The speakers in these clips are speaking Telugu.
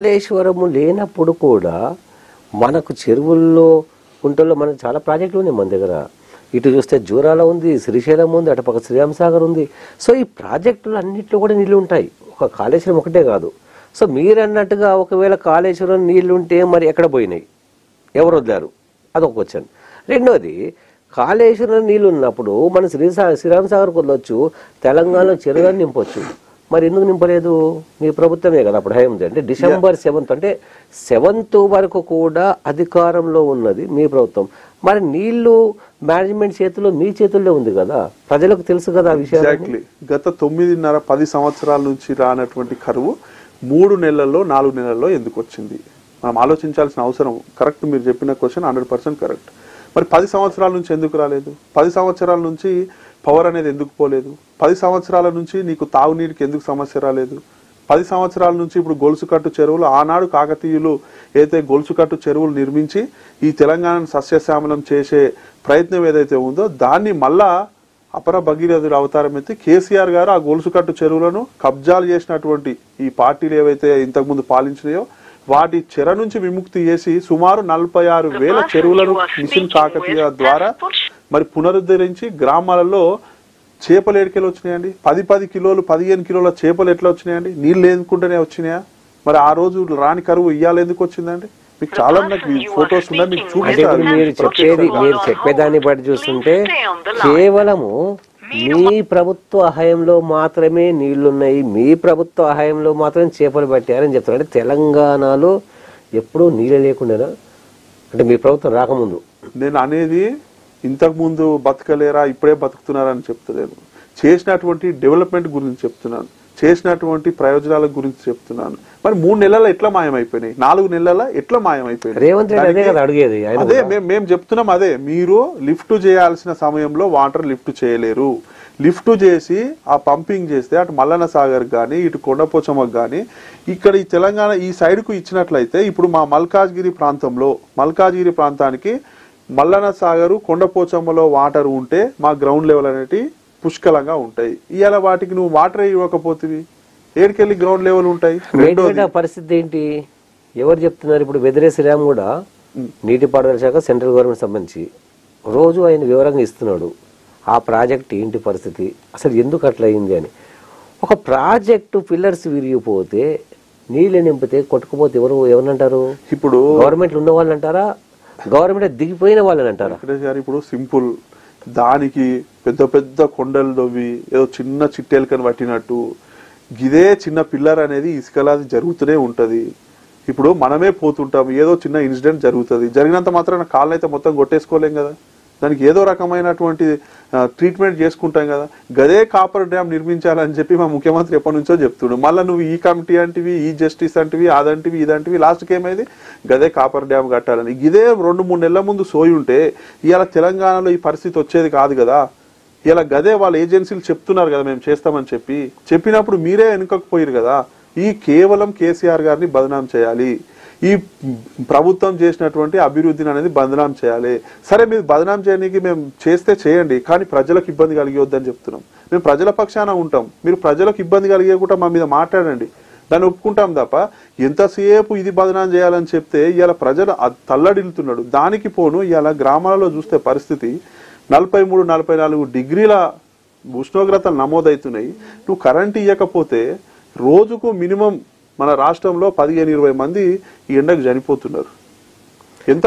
కాళేశ్వరము లేనప్పుడు కూడా మనకు చెరువుల్లో కుంటల్లో మనకు చాలా ప్రాజెక్టులు ఉన్నాయి మన దగ్గర. ఇటు చూస్తే జూరాల ఉంది, శ్రీశైలం ఉంది, అటుపక్క శ్రీరామ్ సాగర్ ఉంది. సో ఈ ప్రాజెక్టులు అన్నింటిలో కూడా నీళ్లు ఉంటాయి, ఒక కాళేశ్వరం ఒకటే కాదు. సో మీరు అన్నట్టుగా ఒకవేళ కాళేశ్వరం నీళ్లు ఉంటే మరి ఎక్కడ పోయినాయి, ఎవరు వదిలారు, అదొక క్వశ్చన్. రెండోది, కాళేశ్వరం నీళ్ళు ఉన్నప్పుడు మన శ్రీరామ్ సాగర్కి వదలొచ్చు, తెలంగాణలో చెరువులను నింపొచ్చు. మరి ఎందుకు నింపలేదు? మీ ప్రభుత్వమే కదా అప్పుడు హయం. అంటే డిసెంబర్ 7th అంటే 7th వరకు కూడా అధికారంలో ఉన్నది మీ ప్రభుత్వం. మరి నీళ్లు మేనేజ్మెంట్ చేతుల్లో, మీ చేతుల్లో ఉంది కదా, ప్రజలకు తెలుసు కదా ఆ విషయం. గత 9.5-10 సంవత్సరాల నుంచి రానటువంటి కరువు 3 నెలల్లో 4 నెలల్లో ఎందుకు వచ్చింది? మనం ఆలోచించాల్సిన అవసరం. కరెక్ట్, మీరు చెప్పిన క్వశ్చన్ 100% కరెక్ట్. మరి 10 సంవత్సరాల నుంచి ఎందుకు రాలేదు? 10 సంవత్సరాల నుంచి పవర్ అనేది ఎందుకు పోలేదు? 10 సంవత్సరాల నుంచి నీకు తాగునీటికి ఎందుకు సమస్య రాలేదు? 10 సంవత్సరాల నుంచి ఇప్పుడు గొలుసుకట్టు చెరువులు, ఆనాడు కాకతీయులు ఏదైతే గొలుసుకట్టు చెరువులు నిర్మించి ఈ తెలంగాణను సస్యశ్యామలం చేసే ప్రయత్నం ఏదైతే ఉందో దాన్ని మళ్ళా అపర భగీరథుడు అవతారం ఎత్తి కేసీఆర్ గారు ఆ గొలుసుకట్టు చెరువులను కబ్జాలు చేసినటువంటి ఈ పార్టీలు ఏవైతే ఇంతకుముందు పాలించినాయో వాటి చెర నుంచి విముక్తి చేసి సుమారు 46,000 చెరువులను మిషన్ కాకతీయ ద్వారా మరి పునరుద్ధరించి గ్రామాలలో చేపలు ఏడికెళ్ళి వచ్చినాయండి. 10 కిలోలు 15 కిలోల చేపలు ఎట్లా వచ్చినాయండి? నీళ్ళు లేకుండానే వచ్చినాయా? మరి ఆ రోజు రాని కరువు ఇయ్యాలి ఎందుకు వచ్చిందండి? మీకు చాలా ఫొటోస్ ఉన్నాయి, మీకు చూపిస్తారు. మీరు చెప్పేదాన్ని బట్టి చూస్తుంటే కేవలము మీ ప్రభుత్వ హయాంలో మాత్రమే నీళ్లున్నాయి, మీ ప్రభుత్వ హయాంలో మాత్రమే చేపలు పట్టారని చెప్తారు. అంటే తెలంగాణలో ఎప్పుడూ నీళ్ళు లేకుండా, అంటే మీ ప్రభుత్వం రాకముందు. నేను అనేది ఇంతకు ముందు బతకలేరా, ఇప్పుడే బతుకుతున్నారని చెప్తలేను. చేసినటువంటి డెవలప్మెంట్ గురించి చెప్తున్నాను, చేసినటువంటి ప్రయోజనాల గురించి చెప్తున్నాను. మరి 3 నెలల ఎట్లా మాయమైపోయినాయి, 4 నెలల ఎట్లా మాయమైపోయినాయి? రేవంత్ రెడ్డి అడిగేది అదే మేము చెప్తున్నాం. అదే మీరు లిఫ్ట్ చేయాల్సిన సమయంలో వాటర్ లిఫ్ట్ చేయలేరు. లిఫ్ట్ చేసి ఆ పంపింగ్ చేస్తే అటు మల్లన్న సాగర్ కానీ ఇటు కొండపోచమ్మకు కానీ ఇక్కడ ఈ తెలంగాణ ఈ సైడ్కు ఇచ్చినట్లయితే ఇప్పుడు మా మల్కాజ్గిరి ప్రాంతానికి మల్లన్న సాగరు కొండపోచమ్మలో వాటర్ ఉంటే మా గ్రౌండ్ లెవెల్ అనేటి పుష్కలంగా ఉంటాయి. ఇవాళ వాటికి నువ్వు వాటర్ ఇవ్వకపోతే ఏడుకెళ్ళి గ్రౌండ్ లెవెల్ ఉంటాయి. పరిస్థితి ఏంటి, ఎవరు చెప్తున్నారు? ఇప్పుడు వెదిరే శ్రీరామ్ కూడా నీటిపారుదల శాఖ సెంట్రల్ గవర్నమెంట్ సంబంధించి రోజు ఆయన వివరంగా ఇస్తున్నాడు. ఆ ప్రాజెక్ట్ ఏంటి పరిస్థితి, అసలు ఎందుకు అట్లా అయింది అని. ఒక ప్రాజెక్టు పిల్లర్స్ విరిగిపోతే, నీళ్ళు నింపితే, కొట్టుకుపోతే ఎవరంటారు? ఇప్పుడు గవర్నమెంట్ ఉన్న వాళ్ళు అంటారా, గవర్నమెంట్ దిగిపోయిన వాళ్ళని అంటారా? ఇప్పుడు సింపుల్, దానికి పెద్ద పెద్ద కొండలు తవ్వి ఏదో చిన్న చిట్టెలకని పట్టినట్టు గిదే చిన్న పిల్లర్ అనేది ఇసుకలాది జరుగుతూనే ఉంటది. ఇప్పుడు మనమే పోతుంటాం, ఏదో చిన్న ఇన్సిడెంట్ జరుగుతుంది, జరిగినంత మాత్రాన కాళ్ళని అయితే మొత్తం కొట్టేసుకోలేం కదా, దానికి ఏదో రకమైనటువంటి ట్రీట్మెంట్ చేసుకుంటాం కదా. గదే కాపర్ డ్యామ్ నిర్మించాలని చెప్పి మా ముఖ్యమంత్రి ఎప్పటి నుంచో చెప్తున్నాడు. మళ్ళీ నువ్వు ఈ కమిటీ అంటివి, ఈ జస్టిస్ అంటివి, అదంటివి ఇదంటివి, లాస్ట్కి ఏమైంది గదే కాపర్ డ్యామ్ కట్టాలని. ఇదే 2-3 నెలల ముందు సోయి ఉంటే ఇవాళ తెలంగాణలో ఈ పరిస్థితి వచ్చేది కాదు కదా. ఇలా గదే వాళ్ళ ఏజెన్సీలు చెప్తున్నారు కదా మేము చేస్తామని చెప్పినప్పుడు మీరే వెనుకపోయారు కదా. ఈ కేవలం కేసీఆర్ గారిని బదనాం చేయాలి, ఈ ప్రభుత్వం చేసినటువంటి అభివృద్ధిని అనేది బదనాం చేయాలి. సరే, మీరు బదనాం చేయడానికి మేము చేస్తే చేయండి, కానీ ప్రజలకు ఇబ్బంది కలిగొద్దని చెప్తున్నాం. మేము ప్రజల పక్షాన ఉంటాం, మీరు ప్రజలకు ఇబ్బంది కలిగేకుండా మా మీద మాట్లాడండి, దాన్ని ఒప్పుకుంటాం తప్ప ఎంతసేపు ఇది బదనాం చేయాలని చెప్తే ఇవాళ ప్రజలు తల్లడిల్లుతున్నాడు. దానికి పోను ఇవాళ గ్రామాలలో చూస్తే పరిస్థితి 43-44 డిగ్రీల ఉష్ణోగ్రతలు నమోదవుతున్నాయి. నువ్వు కరెంట్ ఇవ్వకపోతే రోజుకు మినిమం మన రాష్ట్రంలో 15-20 మంది ఈ ఎండకు చనిపోతున్నారు. ఎంత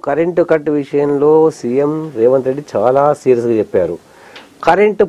కరెంటు కట్టు విషయంలో సీఎం రేవంత్ రెడ్డి చాలా సీరియస్ గా చెప్పారు. కరెంటు